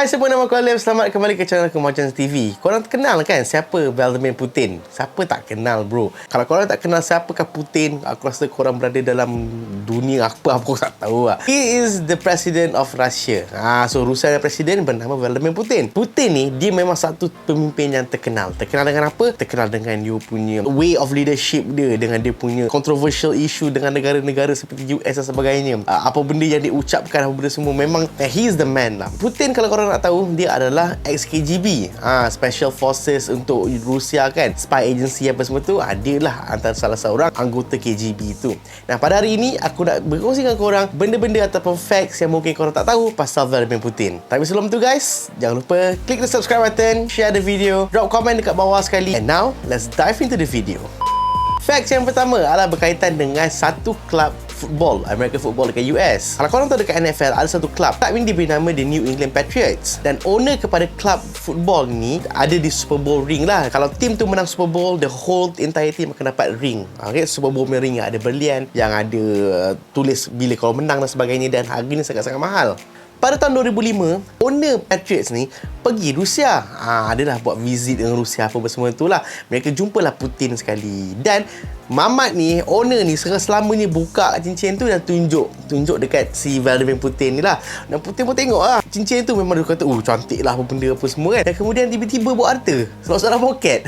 Hai semua, nama aku Alif. Selamat kembali ke channel Kemajuan TV. Korang kenal kan siapa Vladimir Putin? Siapa tak kenal, bro? Kalau korang tak kenal siapakah Putin, aku rasa korang berada dalam dunia apa aku tak tahu lah. He is the president of Russia. So Rusia ada presiden bernama Vladimir Putin. Putin ni, dia memang satu pemimpin yang terkenal. Terkenal dengan apa? Terkenal dengan dia punya way of leadership dia, dengan dia punya controversial issue dengan negara-negara seperti US dan sebagainya. Apa benda yang dia ucapkan, apa benda semua, memang he is the man lah. Putin, kalau korang nak tahu, dia adalah ex-KGB, Special Forces untuk Rusia kan, spy agency apa semua tu, adalah antara salah seorang anggota KGB tu. Nah, pada hari ini aku nak berkongsi dengan korang benda-benda ataupun facts yang mungkin korang tak tahu pasal Vladimir Putin. Tapi sebelum tu guys, jangan lupa klik the subscribe button, share the video, drop komen dekat bawah sekali. And now, let's dive into the video. Facts yang pertama adalah berkaitan dengan satu klub football, American football dekat US. Kalau korang tahu, dekat NFL ada satu klub ini diberi nama The New England Patriots, dan owner kepada klub football ni ada di Super Bowl ring lah. Kalau tim tu menang Super Bowl, the whole entire team akan dapat ring. Okay, Super Bowl punya ring ada berlian yang ada tulis bila kalau menang dan sebagainya, dan harganya sangat-sangat mahal. Pada tahun 2005, owner Patriots ni pergi Rusia. Adalah buat visit dengan Rusia apa semua tu lah. Mereka jumpalah Putin sekali. Dan mamat ni, owner ni, selamanya buka cincin tu dan tunjuk dekat si Vladimir Putin ni lah. Dan Putin pun tengok lah cincin tu, memang dia kata cantik lah apa benda apa semua kan. Dan kemudian tiba-tiba buat harta selawat dalam poket.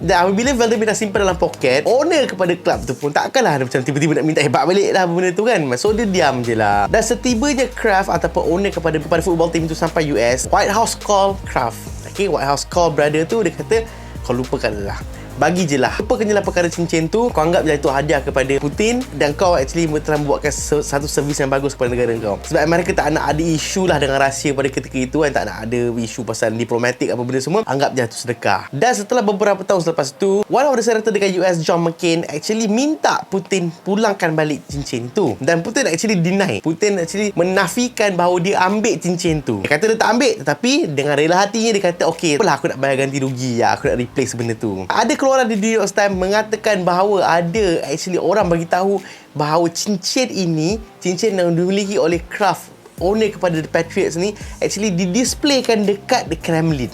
Dan apabila Vladimir dah simpan dalam poket, owner kepada klub tu pun takkanlah macam tiba-tiba nak minta hebat balik lah apa benda tu kan. So dia diam je lah. Dan setibanya Kraft ataupun owner kepada football team tu sampai US, White House call Kraft. Okay, White House call brother tu, dia kata kau lupakanlah, bagi je lah, lupakan je lah perkara cincin tu, kau anggap je itu hadiah kepada Putin, dan kau actually telah membuatkan satu servis yang bagus kepada negara kau. Sebab mereka tak nak ada isu lah dengan Rusia pada ketika itu kan, tak nak ada isu pasal diplomatik apa benda semua, anggap je itu sedekah. Dan setelah beberapa tahun selepas tu, one of the senator dekat US, John McCain, actually minta Putin pulangkan balik cincin tu, dan Putin actually deny. Putin actually menafikan bahawa dia ambil cincin tu. Dia kata dia tak ambil, tetapi dengan rela hatinya dia kata okey, apalah, aku nak bayar ganti rugi lah, aku nak replace benda tu. Ada keluaran di New York Times mengatakan bahawa ada actually orang bagi tahu bahawa cincin yang dimiliki oleh Kraft, owner kepada The Patriots ni, actually didisplaykan dekat The Kremlin.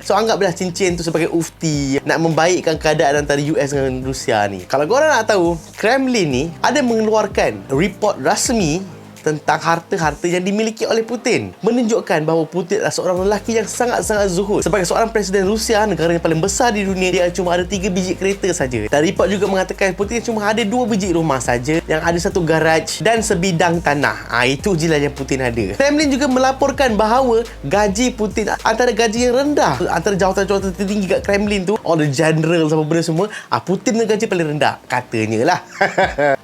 So anggaplah cincin tu sebagai ufti nak membaikkan keadaan antara US dengan Rusia ni. Kalau korang nak tahu, Kremlin ni ada mengeluarkan report rasmi tentang harta-harta yang dimiliki oleh Putin, menunjukkan bahawa Putin adalah seorang lelaki yang sangat-sangat zuhud. Sebagai seorang presiden Rusia, negara yang paling besar di dunia, dia cuma ada 3 biji kereta saja. Dan report juga mengatakan Putin cuma ada 2 biji rumah saja, yang ada satu garaj dan sebidang tanah. Itu je lah yang Putin ada. Kremlin juga melaporkan bahawa gaji Putin antara gaji yang rendah, antara jawatan-jawatan tertinggi kat Kremlin tu, all the generals apa benda semua, Putin dengan gaji paling rendah, katanya lah.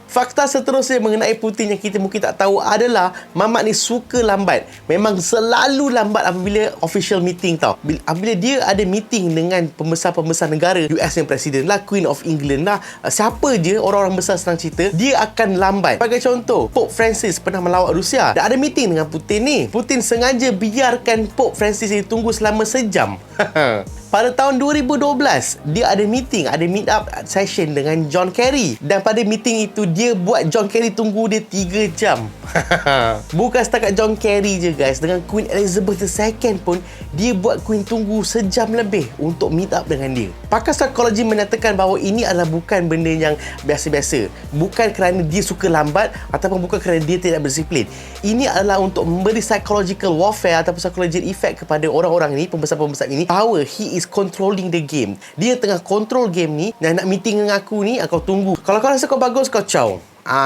Fakta seterusnya mengenai Putin yang kita mungkin tak tahu adalah mamat ni suka lambat. Memang selalu lambat apabila official meeting tau. Apabila dia ada meeting dengan pembesar-pembesar negara, US yang presiden lah, Queen of England lah, siapa je orang-orang besar senang cerita, dia akan lambat. Sebagai contoh, Pope Francis pernah melawat Rusia. Dah ada meeting dengan Putin ni. Putin sengaja biarkan Pope Francis ni tunggu selama sejam. Pada tahun 2012, dia ada meeting, ada meet up session dengan John Kerry. Dan pada meeting itu, dia buat John Kerry tunggu dia 3 jam. Bukan setakat John Kerry je guys, dengan Queen Elizabeth II pun, dia buat Queen tunggu sejam lebih untuk meet up dengan dia. Pakar psikologi menyatakan bahawa ini adalah bukan benda yang biasa-biasa. Bukan kerana dia suka lambat, ataupun bukan kerana dia tidak berdisiplin. Ini adalah untuk memberi psychological warfare ataupun psychological effect kepada orang-orang ini, pembesar-pembesar ini, bahawa he is controlling the game. Dia tengah control game ni, dan nak meeting dengan aku ni, kau tunggu. Kalau kau rasa kau bagus, kau ciao.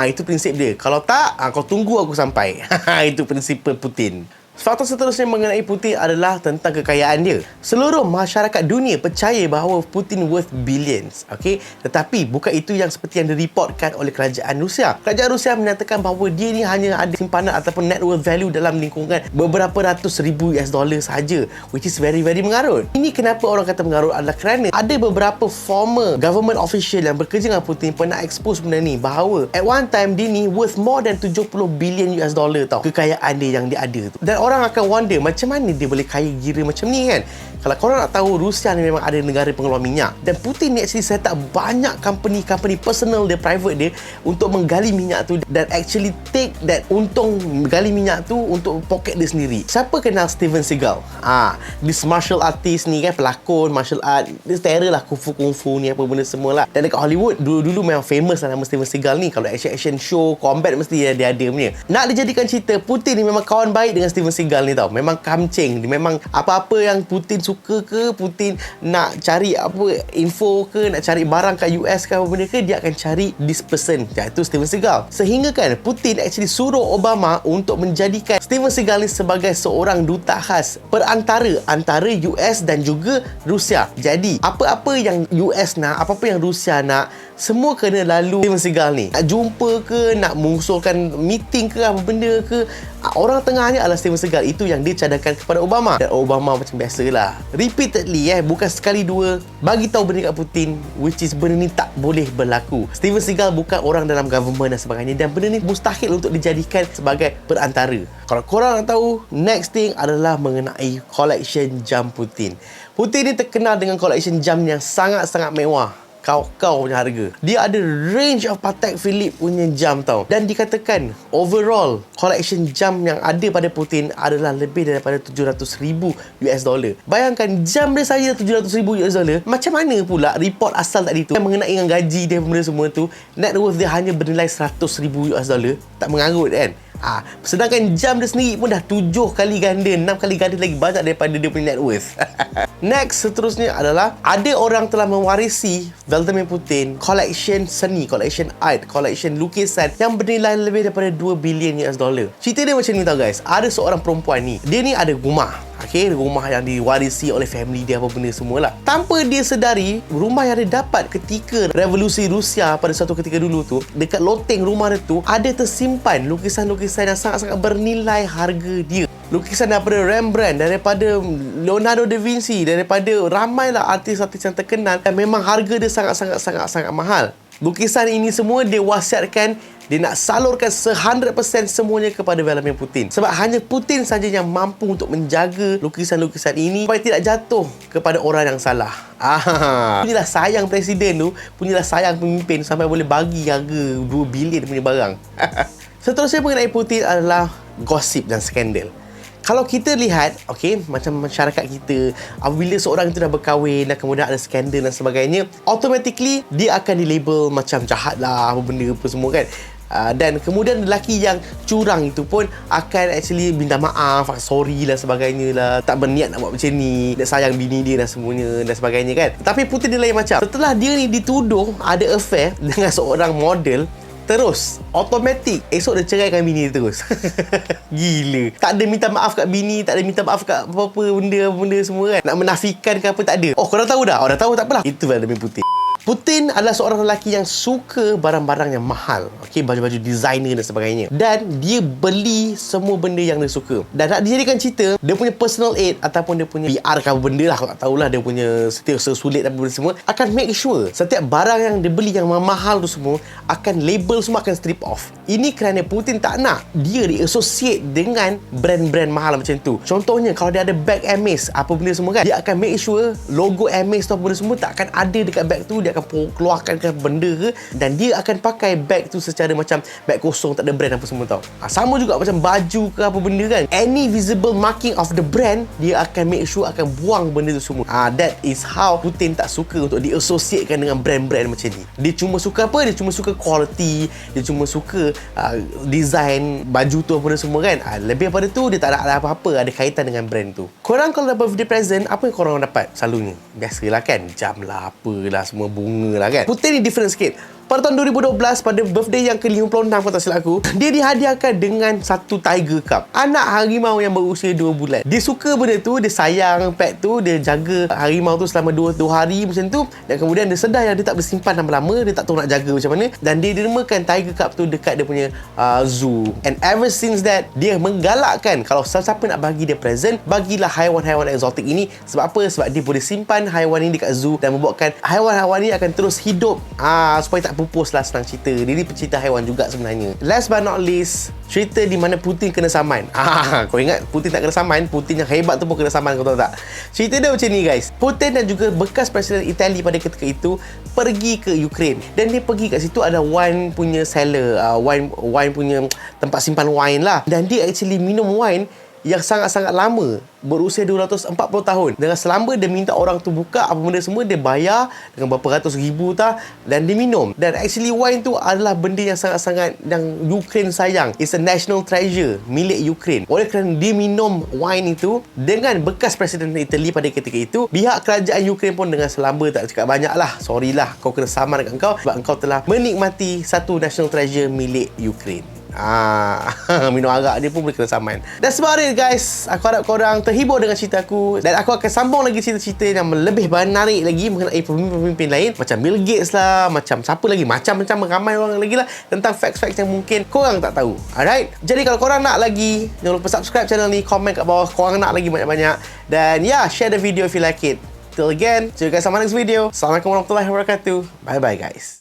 Itu prinsip dia. Kalau tak, kau tunggu aku sampai. Itu prinsip Putin. Fakta seterusnya mengenai Putin adalah tentang kekayaan dia. Seluruh masyarakat dunia percaya bahawa Putin worth billions. Okay? Tetapi bukan itu yang seperti yang direportkan oleh kerajaan Rusia. Kerajaan Rusia menyatakan bahawa dia ni hanya ada simpanan ataupun net worth value dalam lingkungan beberapa ratus ribu US dollar sahaja, which is very mengarut. Ini kenapa orang kata mengarut adalah kerana ada beberapa former government official yang bekerja dengan Putin pernah expose benda ni, bahawa at one time dia ni worth more than 70 billion US dollar tau, kekayaan dia yang dia ada tu. Dan orang akan wonder macam mana dia boleh kaya gila macam ni kan. Kalau korang nak tahu, Rusia ni memang ada negara pengeluar minyak, dan Putin ni actually set up banyak company personal dia, private dia, untuk menggali minyak tu, dan actually take that untung gali minyak tu untuk poket dia sendiri. Siapa kenal Steven Seagal? This martial artist ni kan, pelakon martial art, dia terror lah kungfu ni apa benda semua lah. Dan dekat Hollywood dulu memang famous lah nama Steven Seagal ni. Kalau action show combat mesti dia ada punya. Nak dijadikan cerita, Putin ni memang kawan baik dengan Steven Seagal ni tau. Memang kamcing. Dia memang apa-apa yang Putin suka ke, Putin nak cari apa info ke, nak cari barang kat US ke apa benda ke, dia akan cari this person, iaitu Steven Seagal. Sehingga kan Putin actually suruh Obama untuk menjadikan Steven Seagal ni sebagai seorang duta khas perantara antara US dan juga Rusia. Jadi apa-apa yang US nak, apa-apa yang Rusia nak, semua kena lalu Steven Seagal ni. Nak jumpa ke, nak mengusulkan meeting ke apa benda ke, orang tengahnya adalah Steven Seagal. Itu yang dia cadangkan kepada Obama. Dan Obama macam biasalah, repeatedly bukan sekali dua, bagi tahu benda kat Putin, which is benda ni tak boleh berlaku. Steven Seagal bukan orang dalam government dan sebagainya, dan benda ni mustahil untuk dijadikan sebagai perantara. Kalau korang nak tahu, next thing adalah mengenai collection jam Putin. Putin ni terkenal dengan collection jam yang sangat-sangat mewah. Kau punya harga. Dia ada range of Patek Philippe punya jam tau. Dan dikatakan overall collection jam yang ada pada Putin adalah lebih daripada 700,000 US dollar. Bayangkan jam dia saja 700,000 US dollar. Macam mana pula report asal tadi tu yang mengenai dengan gaji dia benda semua tu, net worth dia hanya bernilai 100,000 US dollar. Tak mengarut kan? Sedangkan jam dia sendiri pun dah 7 kali ganda, 6 kali ganda lagi banyak daripada dia punya net worth. Next, seterusnya adalah ada orang telah mewarisi Vladimir Putin collection seni, collection art, collection lukisan yang bernilai lebih daripada 2 bilion US dollar. Cerita dia macam ni tau guys. Ada seorang perempuan ni, dia ni ada rumah. Rumah yang diwarisi oleh family dia apa benda semualah. Tanpa dia sedari, rumah yang dia dapat ketika revolusi Rusia pada satu ketika dulu tu, dekat loteng rumah dia tu ada tersimpan lukisan-lukisan yang sangat-sangat bernilai harga dia. Lukisan daripada Rembrandt, daripada Leonardo da Vinci, daripada ramailah artis-artis yang terkenal, dan memang harga dia sangat-sangat mahal. Lukisan ini semua dia wasiatkan, dia nak salurkan 100% semuanya kepada Vladimir Putin. Sebab hanya Putin saja yang mampu untuk menjaga lukisan-lukisan ini supaya tidak jatuh kepada orang yang salah. Punyalah sayang presiden tu, punyalah sayang pemimpin sampai boleh bagi harga 2 bilion punya barang. Seterusnya mengenai Putin adalah gosip dan skandal. Kalau kita lihat, macam masyarakat kita, apabila seorang itu dah berkahwin dan kemudian ada skandal dan sebagainya, automatically dia akan dilabel macam jahat lah, apa benda apa semua kan. Dan kemudian lelaki yang curang itu pun akan actually minta maaf, sorry lah sebagainya lah, tak berniat nak buat macam ni, nak sayang bini dia dan semuanya dan sebagainya kan. Tapi Putin dia lain macam. Setelah dia ni dituduh ada affair dengan seorang model, terus automatik esok dia ceraikan bini dia terus. Gila. Tak ada minta maaf kat bini, tak ada minta maaf kat apa-apa benda semua kan. Nak menafikan ke apa tak ada. Korang tahu dah? Dah tahu tak apalah. Itu Vladimir Putin. Putin adalah seorang lelaki yang suka barang-barang yang mahal. Baju-baju designer dan sebagainya. Dan dia beli semua benda yang dia suka. Dan nak dijadikan cerita, dia punya personal aid ataupun dia punya PR ke apa benda lah, aku tak tahulah, dia punya setiap sesulit apa benda semua, akan make sure setiap barang yang dia beli yang mahal tu semua, akan label semua akan strip off. Ini kerana Putin tak nak dia di-associate dengan brand-brand mahal macam tu. Contohnya, kalau dia ada bag Hermes, apa benda semua kan, dia akan make sure logo Hermes tu apa benda semua tak akan ada dekat bag tu. Dia akan keluarkan ke benda ke, dan dia akan pakai bag tu secara macam bag kosong, tak ada brand apa semua tau. Sama juga macam baju ke apa benda kan, any visible marking of the brand, dia akan make sure akan buang benda tu semua. That is how Putin tak suka untuk diassociatekan dengan brand-brand macam ni. Dia cuma suka apa? Dia cuma suka quality, dia cuma suka design baju tu apa benda semua kan. Lebih daripada tu, dia tak ada apa-apa ada kaitan dengan brand tu. Korang kalau dapat birthday present, apa yang korang dapat selalunya? Biasalah kan, jam lah, apalah, semua bunga lah kan. Putin ni different sikit. Pada tahun 2012, pada birthday yang ke-56 kalau tak silap aku, dia dihadiahkan dengan satu Tiger Cup, anak harimau yang berusia 2 bulan. Dia suka benda tu, dia sayang pet tu, dia jaga harimau tu selama 2 hari macam tu. Dan kemudian dia sedar yang dia tak boleh simpan lama-lama, dia tak tahu nak jaga macam mana, dan dia dinamakan Tiger Cup tu dekat dia punya zoo. And ever since that, dia menggalakkan kalau siapa nak bagi dia present, bagilah haiwan-haiwan eksotik ini. Sebab apa? Sebab dia boleh simpan haiwan ini dekat zoo dan membuatkan haiwan-haiwan ini akan terus hidup supaya tak pupus lah, senang cerita. Dia ni pencinta haiwan juga sebenarnya. Last but not least, cerita di mana Putin kena saman. Kau ingat Putin tak kena saman? Putin yang hebat tu pun kena saman, kau tahu tak? Cerita dia macam ni guys. Putin dan juga bekas Presiden Itali pada ketika itu pergi ke Ukraine. Dan dia pergi kat situ ada wine punya cellar, wine punya tempat simpan wine lah. Dan dia actually minum wine yang sangat-sangat lama, berusia 240 tahun. Dengan selamba dia minta orang tu buka apa benda semua, dia bayar dengan berapa ratus ribu dan dia minum. Dan actually wine tu adalah benda yang sangat-sangat yang Ukraine sayang. It's a national treasure milik Ukraine. Oleh kerana dia minum wine itu dengan bekas Presiden Itali pada ketika itu, pihak kerajaan Ukraine pun dengan selamba tak cakap banyak lah. Sorry lah, kau kena saman dekat kau sebab kau telah menikmati satu national treasure milik Ukraine. Minum arak dia pun boleh kena saman. That's about it guys. Aku harap korang terhibur dengan cerita aku, dan aku akan sambung lagi cerita-cerita yang lebih menarik lagi mengenai pemimpin-pemimpin lain, macam Bill Gates lah, macam siapa lagi, macam-macam ramai orang lagi lah, tentang facts-facts yang mungkin korang tak tahu. Alright, jadi kalau korang nak lagi, jangan lupa subscribe channel ni, komen kat bawah korang nak lagi banyak-banyak, dan share the video if you like it. Till again, see you guys on my next video. Assalamualaikum warahmatullahi wabarakatuh. Bye bye guys.